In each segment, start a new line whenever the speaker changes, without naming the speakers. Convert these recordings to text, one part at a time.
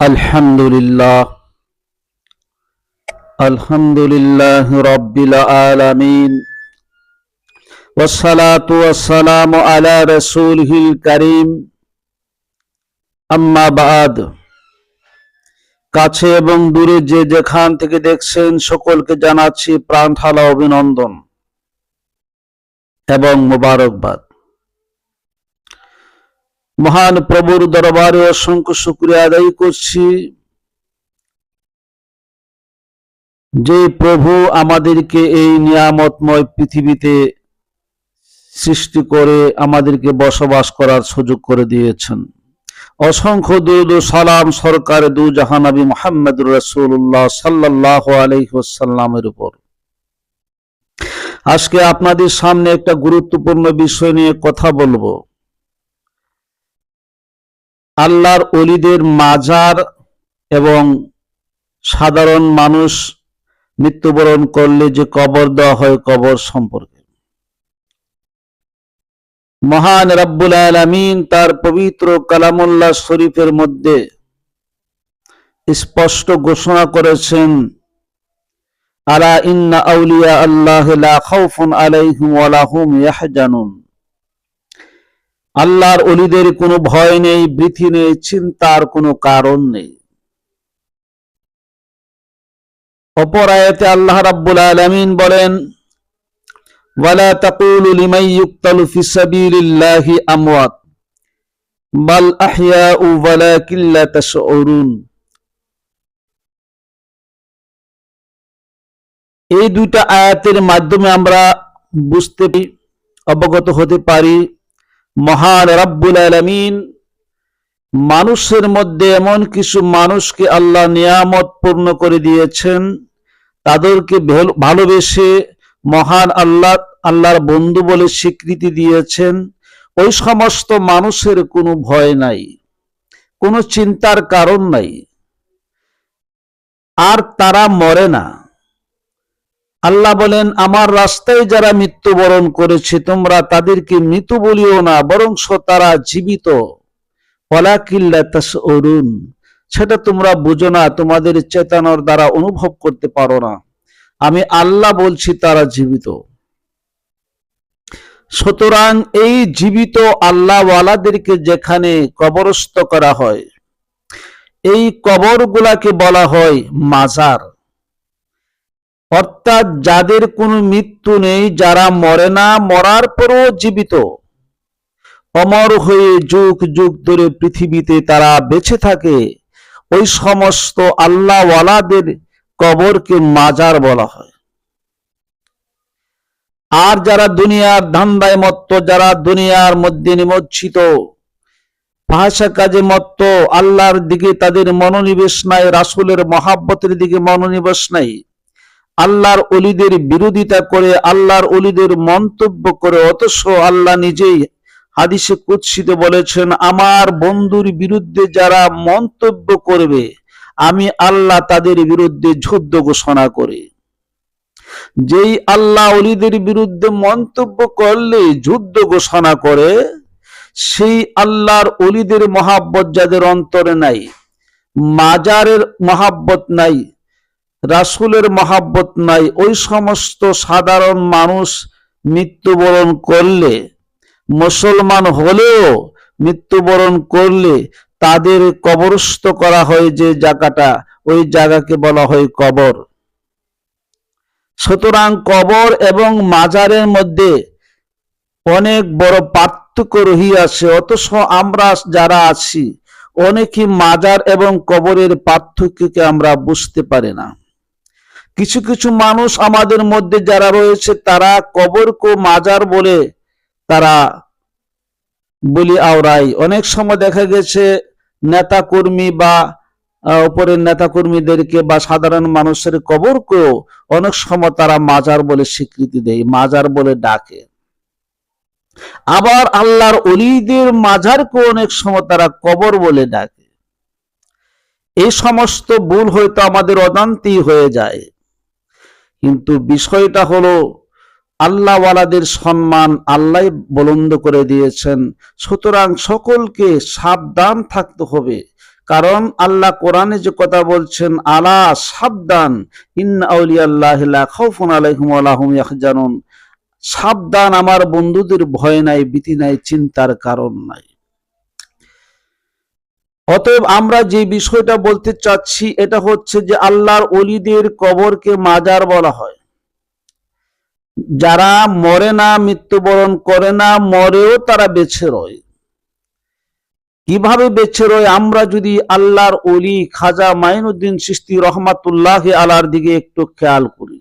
আলহামদুলিল্লাহ রাব্বিল আলামিন ওয়াসসালাতু ওয়াসসালামু আলা রাসূলিল কারীম আম্মা বা'দ। কাছে এবং দূরে যে যেখান থেকে দেখছেন সকলকে জানাচ্ছি প্রাণ ঢালা অভিনন্দন এবং মোবারকবাদ। মহান প্রভুর দরবারে অসংখ্য শুকরিয়া আদায় করছি যে প্রভু আমাদেরকে এই নিয়ামতময় পৃথিবীতে সৃষ্টি করে আমাদেরকে বসবাস করার সুযোগ করে দিয়েছেন। অসংখ্য দুরূদ ও সালাম সরকার দু জাহান নবী মুহাম্মদুর রাসূলুল্লাহ সাল্লাল্লাহু আলাইহি ওয়াসাল্লামের উপর। আজকে আপনাদের সামনে একটা গুরুত্বপূর্ণ বিষয় নিয়ে কথা বলবো। আল্লাহর ওলিদের মাজার এবং সাধারণ মানুষ মৃত্যুবরণ করলে যে কবর দেওয়া হয় কবর সম্পর্কে। মহান রব্বুল আলামিন তার পবিত্র কালামুল্লাহ শরীফের মধ্যে স্পষ্ট ঘোষণা করেছেন, আলা ইন্না আউলিয়া আল্লাহ লা খাউফুন আলাইহিম ওয়া লা হুম ইয়াহজানুন। আল্লাহর ওলিদের কোনো ভয় নেই, ভীতি নেই, চিন্তার কোনো কারণ নেই। অপর আয়াতে আল্লাহ রাব্বুল আলামিন বলেন, ওয়ালা তাকুলু লিমান ইউকতালু ফি সাবিলিল্লাহি আমওয়াত বাল আহইয়াউ ওয়ালাকিন লা তাশউরুন। এই দুইটা আয়াতের মাধ্যমে আমরা বুঝতে অবগত হতে পারি মহান রব্বুল আলামিন মানুষের মধ্যে এমন কিছু মানুষকে আল্লাহ নিয়ামত পূর্ণ করে দিয়েছেন, তাদেরকে ভালোবেসে মহান আল্লাহর বন্ধু বলে স্বীকৃতি দিয়েছেন। ওই সমস্ত মানুষের কোনো ভয় নাই, কোনো চিন্তার কারণ নাই, আর তারা মরে না। আল্লাহ বলেন, আমার রাস্তায় যারা মৃত্যুবরণ করেছে তোমরা তাদেরকে মৃত বলিও না, বরং তারা জীবিত। ওয়ালাকিন লা তাশউরুন, সেটা তোমরা বুঝো না, তোমাদের চেতনার দ্বারা অনুভব করতে পারো না। আমি আল্লাহ বলছি তারা জীবিত। সুতরাং এই জীবিত আল্লাহওয়ালাদেরকে যেখানে কবরস্থ করা হয়, এই কবরগুলাকে বলা হয় মাজার। অর্থাৎ যাদের কোনো মৃত্যু নেই, যারা মরে না, মরার পরও জীবিত, অমর হয়ে যুগ যুগ ধরে পৃথিবীতে তারা বেঁচে থাকে, ওই সমস্ত আল্লাহওয়ালাদের কবরকে মাজার বলা হয়। আর যারা দুনিয়ার ধান্দায় মত্ত, যারা দুনিয়ার মধ্যে নিমজ্জিত, ভাষা কাজে মত্ত, আল্লাহর দিকে তাদের মনোনিবেশ নাই, রাসূলের মহাব্বতের দিকে মনোনিবেশ নাই, আল্লাহর ওলিদের বিরোধিতা করে, আল্লাহর ওলিদের মন্তব্য করে, অথচ আল্লাহ নিজেই হাদিসে কুদসিতে বলেছেন, আমার বন্ধুর বিরুদ্ধে যারা মন্তব্য করবে আমি আল্লাহ তাদের বিরুদ্ধে যুদ্ধ ঘোষণা করি। যেই আল্লাহ ওলিদের বিরুদ্ধে মন্তব্য করলে যুদ্ধ ঘোষণা করে, সেই আল্লাহর ওলিদের মহাব্বত যাদের অন্তরে নাই, মাজারের মহাব্বত নাই, রাসূলের মহাব্বত নাই, ওই সমস্ত সাধারণ মানুষ মৃত্যুবরণ করলে, মুসলমান হলেও মৃত্যুবরণ করলে তাদের কবরস্থ করা হয় যে জায়গাটা, ওই জায়গাকে বলা হয় কবর। সুতরাং কবর এবং মাজারের মধ্যে অনেক বড় পার্থক্য রহিয়াছে। অথচ আমরা যারা আছি অনেকেই মাজার এবং কবরের পার্থক্যকে আমরা বুঝতে পারি না। কিছু কিছু মানুষ আমাদের মধ্যে যারা রয়েছে তারা কবরকে মাজার বলে তারা বলি আওরাই। অনেক সময় দেখা গেছে নেতা কর্মী বা উপরের নেতা কর্মীদেরকে বা সাধারণ মানুষের কবরকেও অনেক সময় তারা মাজার বলে স্বীকৃতি দেয়, মাজার বলে ডাকে। আবার আল্লাহর ওলিদের মাজারকে অনেক সময় তারা কবর বলে ডাকে। এই সমস্ত ভুল হয়তো আমাদের অজান্তেই হয়ে যায়, কিন্তু বিষয়টা হলো আল্লাহওয়ালাদের সম্মান আল্লাহ বুলন্দ করে দিয়েছেন। সুতরাং সকলকে সাবধান থাকতে হবে, কারণ আল্লাহ কোরআনে যে কথা বলছেন, আলা সাবধান, ইন্না আউলিয়াল্লাহি লা খাউফুন আলাইহিম ওয়া লা হুম ইয়াহজানুন, সাবধান, আমার বন্ধুদের ভয় নাই, ভীতি নাই, চিন্তার কারণ নাই। অতএব আমরা যে বিষয়টা বলতে চাচ্ছি এটা হচ্ছে যে আল্লাহর ওলিদের কবরকে মাজার বলা হয়। যারা মরে না, মৃত্যুবরণ করে না, মরেও তারা বেঁচে রয়। কিভাবে বেঁচে রয়? আমরা যদি আল্লাহর ওলি খাজা মাইনুদ্দিন চিশতি রহমাতুল্লাহ আলার দিকে একটু খেয়াল করি,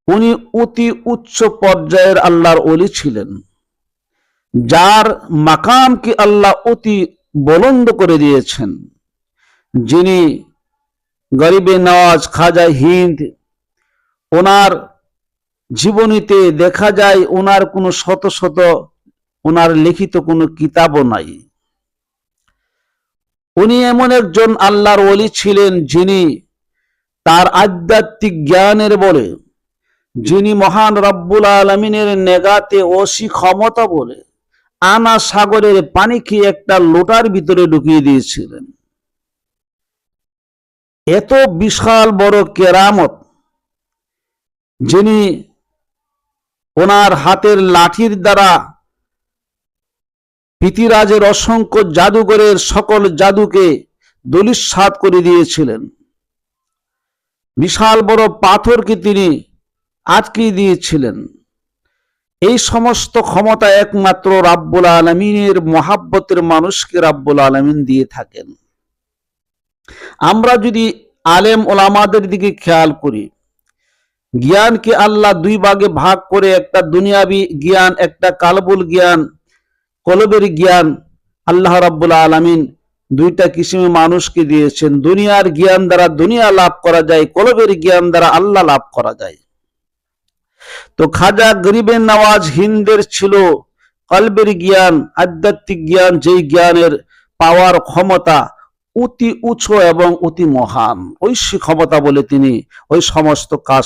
উনি অতি উচ্চ পর্যায়ের আল্লাহর ওলি ছিলেন, যার মাকামকে আল্লাহ অতি বুলন্দ করে দিয়েছেন। যিনি গরিবে নওয়াজ খাজা হিন্দ, ওনার জীবনীতে দেখা যায় ওনার কোনো শত শত ওনার লিখিত কোনো কিতাবও নাই। উনি এমন একজন আল্লাহর ওলি ছিলেন যিনি তার আধ্যাত্মিক জ্ঞানের বলে, যিনি মহান রব্বুল আলামিনের নেগাতে অসি ক্ষমতা বলে আনা সাগরের পানিকে একটা লোটার ভিতরে ঢুকিয়ে দিয়েছিলেন। এত বিশাল বড় কেরামত, যিনি ওনার হাতের লাঠির দ্বারা পৃথিবীরাজের অসংখ্য জাদুঘরের সকল জাদুকে ধূলিসাৎ করে দিয়েছিলেন। বিশাল বড় পাথরকে তিনি আটকে দিয়েছিলেন। এই সমস্ত ক্ষমতা একমাত্র রাব্বুল আলামিনের মহাব্বতের মানুষকে রাব্বুল আলামিন দিয়ে থাকেন। আমরা যদি আলেম ওলামাদের দিকে খেয়াল করি, জ্ঞানকে আল্লাহ দুই ভাগে ভাগ করে, একটা দুনিয়াবি জ্ঞান, একটা কালবুল জ্ঞান, কলবের জ্ঞান আল্লাহ রাব্বুল আলামিন দুইটা কিসিমে মানুষকে দিয়েছেন। দুনিয়ার জ্ঞান দ্বারা দুনিয়া লাভ করা যায়, কলবের জ্ঞান দ্বারা আল্লাহ লাভ করা যায়। তো খাজা গরিবে নওয়াজ হিন্দের ছিল কলবের জ্ঞান, আধ্যাত্মিক জ্ঞান, যেই জ্ঞানের পাওয়ার ক্ষমতা অতি উঁচু এবং অতি মহান, ঐশী ক্ষমতা বলে তিনি ওই সমস্ত কাজ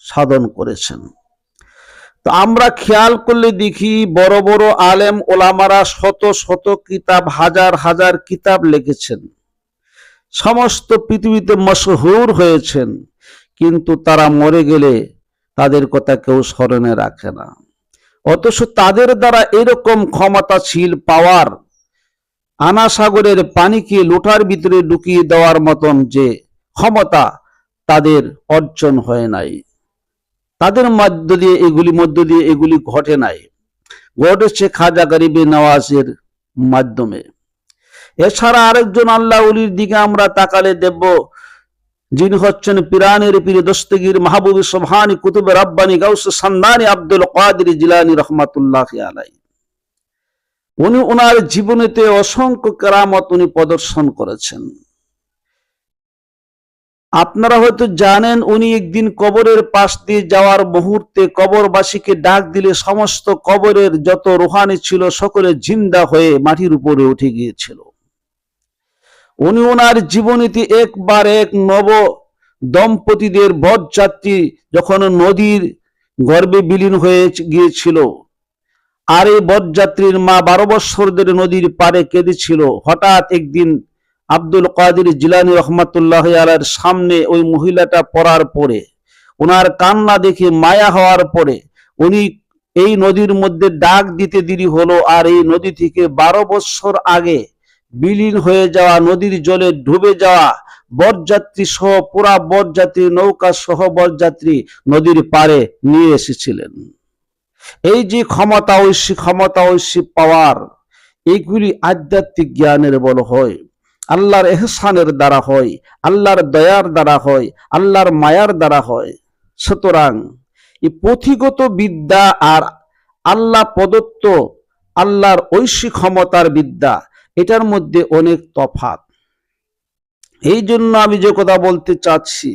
সাধন করেছেন। তো আমরা খেয়াল করলে দেখি বড় বড় আলেম ওলামারা শত শত কিতাব, হাজার হাজার কিতাব লিখেছেন, সমস্ত পৃথিবীতে মশহুর হয়েছেন, কিন্তু তারা মরে গেলে তাদের কথা কেউ স্মরণে রাখে না। অথচ তাদের দ্বারা এরকম ক্ষমতাশীল পাওয়ার, আনা সাগরের পানিকে লোটার ভিতরে ঢুকিয়ে দেওয়ার মতন যে ক্ষমতা তাদের অর্জন হয় নাই, তাদের মধ্য দিয়ে এগুলি ঘটে নাই, ঘটেছে খাজা গরিবে নওয়াজের মাধ্যমে। এছাড়া আরেকজন আল্লাহ ওলির দিকে আমরা তাকালে দেব, যিনি হচ্ছেন পিরানের পীর দস্তগীর মাহবুব সুবহানি কুতুবে রাব্বানি গাউসে সান্দানি আব্দুল কাদের জিলানী রহমাতুল্লাহ আলাইহি। উনি ওনার জীবনেতে অসংখ্য কেরামত উনি প্রদর্শন করেছেন। আপনারা হয়তো জানেন, উনি একদিন কবরের পাশ দিয়ে যাওয়ার মুহূর্তে কবরবাসীকে ডাক দিলে সমস্ত কবরের যত রুহানি ছিল সকলে জিন্দা হয়ে মাটির উপরে উঠে গিয়েছিল। উনি ওনার জীবনীতে একবার এক নব দম্পতিদের বরযাত্রী যখন নদীর গর্ভে বিলীন হয়ে গিয়েছিল, আর এই বরযাত্রীর মা 12 বছর ধরে নদীর পাড়ে কেঁদেছিল, হঠাৎ একদিন আব্দুল কাদের জিলানী রহমাতুল্লাহ আলাইহির সামনে ওই মহিলাটা পড়ার পরে, ওনার কান্না দেখে মায়া হওয়ার পরে উনি এই নদীর মধ্যে ডাক দিতে দেরি হলো, আর এই নদী থেকে 12 বছর আগে বিলীন হয়ে যাওয়া, নদীর জলে ডুবে যাওয়া বরযাত্রী সহ পুরা বরযাত্রী নৌকা সহ বরযাত্রী নদীর পাড়ে নিয়ে এসেছিলেন। এই যে ক্ষমতা, ঐশী পাওয়ার, এইগুলি আধ্যাত্মিক জ্ঞানের বল হয়, আল্লাহর এহসানের দ্বারা হয়, আল্লাহর দয়ার দ্বারা হয়, আল্লাহর মায়ার দ্বারা হয়। সুতরাং এই পুঁথিগত বিদ্যা আর আল্লাহ প্রদত্ত আল্লাহর ঐশী ক্ষমতার বিদ্যা, এটার মধ্যে অনেক তফাৎ। এই জন্য আমি যে কথা বলতে চাচ্ছি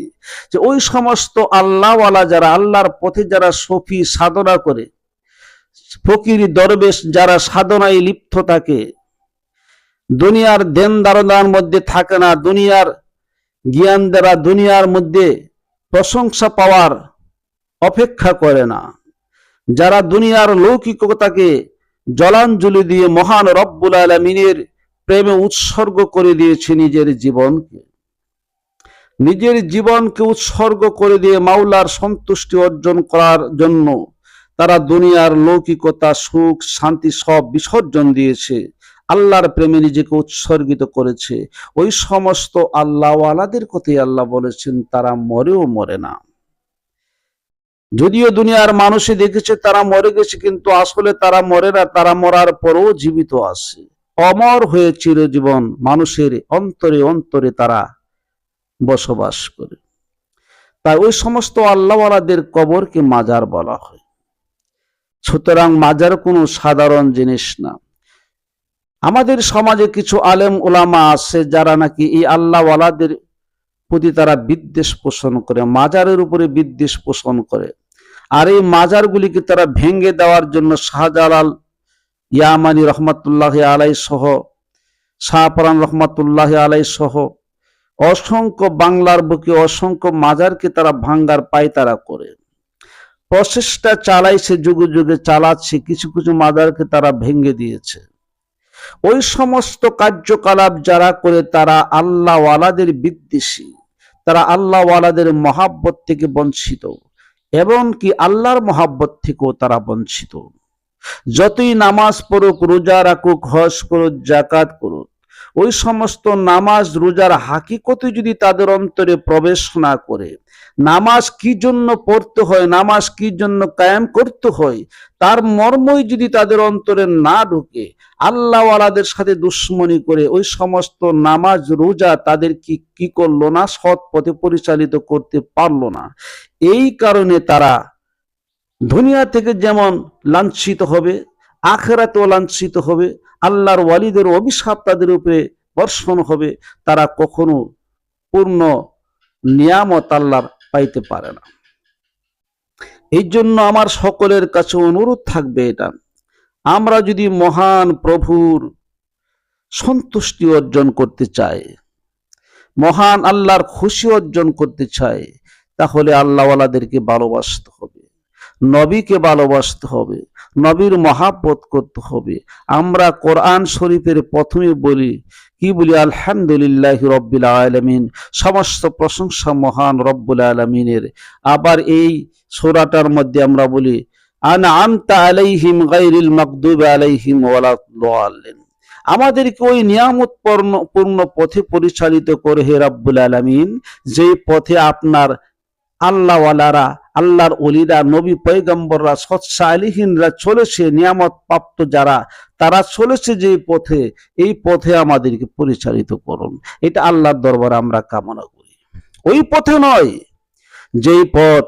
যে ওই সমস্ত আল্লাহওয়ালা যারা, আল্লাহর পথে যারা সফি সাধনা করে, ফকির দরবেশ যারা সাধনায় লিপ্ত থাকে, দুনিয়ার দেন দারদার মধ্যে থাকে না, দুনিয়ার জ্ঞান দ্বারা দুনিয়ার মধ্যে প্রশংসা পাওয়ার অপেক্ষা করে না, যারা দুনিয়ার লৌকিকতাকে জলাঞ্জলি দিয়ে মহান রব্বুল আলামিনের প্রেমে উৎসর্গ করে দিয়েছে নিজের জীবনকে উৎসর্গ করে দিয়ে মাওলার সন্তুষ্টি অর্জন করার জন্য তারা দুনিয়ার লৌকিকতা, সুখ, শান্তি সব বিসর্জন দিয়েছে, আল্লাহর প্রেমে নিজেকে উৎসর্গিত করেছে। ওই সমস্ত আল্লাহওয়ালাদের কথাই আল্লাহ বলেছেন তারা মরেও মরে না। যদিও দুনিয়ার মানুষই দেখেছে তারা মরে গেছে, কিন্তু আসলে তারা মরে না, তারা মরার পরেও জীবিত আছে, অমর হয়ে চিরজীবন মানুষের অন্তরে অন্তরে তারা বসবাস করে। তাই ওই সমস্ত আল্লাহওয়ালাদের কবরকে মাজার বলা হয়। সুতরাং মাজার কোনো সাধারণ জিনিস না। আমাদের সমাজে কিছু আলেম ওলামা আছে যারা নাকি এই আল্লাহওয়ালাদের প্রতি তারা বিদ্বেষ পোষণ করে, মাজারের উপরে বিদ্বেষ পোষণ করে। আর এই মাজারগুলিকে তারা ভেঙে দেওয়ার জন্য শাহজালাল ইয়ামানি রহমাতুল্লাহ আলাই সহ, শাহপরান রহমাতুল্লাহ আলাই সহ অসংখ্য বাংলার বুকে অসংখ্য মাজারকে তারা ভাঙ্গার পায়তারা করে প্রচেষ্টা চালাইছে, যুগে যুগে চালাচ্ছে, কিছু কিছু মাজারকে তারা ভেঙে দিয়েছে। ওই সমস্ত কার্যকলাপ যারা করে তারা আল্লাহওয়ালাদের বিদ্বেষী, তারা আল্লাহওয়ালাদের মহাব্বত থেকে বঞ্চিত, এবং কি আল্লাহর মহাব্বত থেকেও তারা বঞ্চিত। যতই নামাজ পড়ুক, রোজা রাখুক, হজ করুক, যাকাত করুক, ওই সমস্ত নামাজ রোজার হাকিকতে যদি তাদের অন্তরে প্রবেশ না করে, নামাজ কি জন্য পড়তে হয়, নামাজ কি জন্য কায়েম করতে হয়, তার মর্মই যদি তাদের অন্তরে না ঢুকে, আল্লাহওয়ালাদের সাথে দুশ্মনী করে ওই সমস্ত নামাজ রোজা তাদের কি করলো না, সৎ পথে পরিচালিত করতে পারলো না। এই কারণে তারা দুনিয়া থেকে যেমন লাঞ্ছিত হবে, আখিরাতেও লাঞ্ছিত হবে, আল্লাহর ওয়ালিদের অভিশাপ তাদের উপরে বর্ষণ হবে, তারা কখনো পূর্ণ নিয়ামত আল্লাহর পাইতে পারে না। এই জন্য আমার সকলের কাছে অনুরোধ থাকবে এটা, আমরা যদি মহান প্রভুর সন্তুষ্টি অর্জন করতে চাই, মহান আল্লাহর খুশি অর্জন করতে চাই, তাহলে আল্লাহওয়ালাদেরকে ভালোবাসতে হবে, নবীকে ভালোবাসতে হবে, নবীর মহাব্বত করতে হবে। আমরা কোরআন শরীফের প্রথমে বলি, কি বলি? আলহামদুলিল্লাহি রব্বিল আলামিন, সমস্ত প্রশংসা মহান রব্বুল আলামিনের। আবার এই সূরাটার মধ্যে আমরা বলি আনআমতা আলাইহিম গায়রিল মাগদুবি আলাইহিম ওয়ালাদ-দাল্লিন, আমাদেরকে ওই নিয়ামত পূর্ণ পথে পরিচালিত করে হে রব্বুল আলামিন, যেই পথে আপনার আল্লাহওয়ালারা, আল্লাহর ওলিরা, নবী পয়গম্বররা, সৎ সালিহিনরা চলেছে, নিয়ামত প্রাপ্ত যারা, তারা চলেছে যে পথে, এই পথে আমাদেরকে পরিচালিত করুন। এটা আল্লাহর দরবারে আমরা কামনা করি। ওই পথে নয় যেই পথ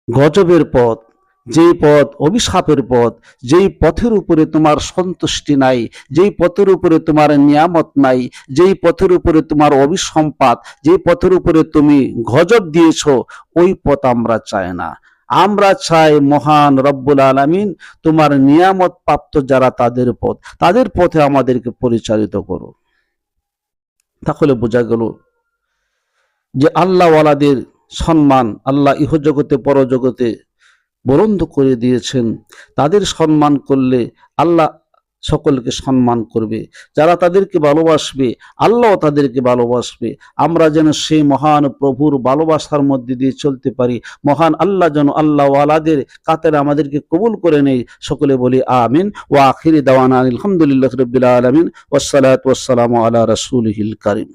গজবের পথ, যেই পথ অভিশাপের পথ, যেই পথের উপরে তোমার সন্তুষ্টি নাই, যেই পথের উপরে তোমার নিয়ামত নাই, যেই পথের উপরে তোমার অভিসম্পাত, যেই পথের উপরে তুমি গজব দিয়েছো, ওই পথ আমরা চাই না। আমরা চাই মহান রব্বুল আলামিন তোমার নিয়ামত প্রাপ্ত যারা, তাদের পথে আমাদেরকে পরিচালিত করো। তাহলে বোঝা গেল যে আল্লাহওয়ালাদের সম্মান আল্লাহ ইহজগতে পরজগতে বরণ্য করে দিয়েছেন। তাদের সম্মান করলে আল্লাহ সকলকে সম্মান করবে, যারা তাদেরকে ভালোবাসবে আল্লাহ তাদেরকে ভালোবাসবে। আমরা যেন সেই মহান প্রভুর ভালোবাসার মধ্যে দিয়ে চলতে পারি। মহান আল্লাহ যেন আল্লাহওয়ালাদের কাতারে আমাদেরকে কবুল করে নেই। সকলে বলি আমিন। ওয়া আখিরি দাওয়ানা আলহামদুলিল্লাহি রাব্বিল আলামিন ওয়াসসালাতু ওয়াসসালামু আলা রাসূলিহিল কারীম।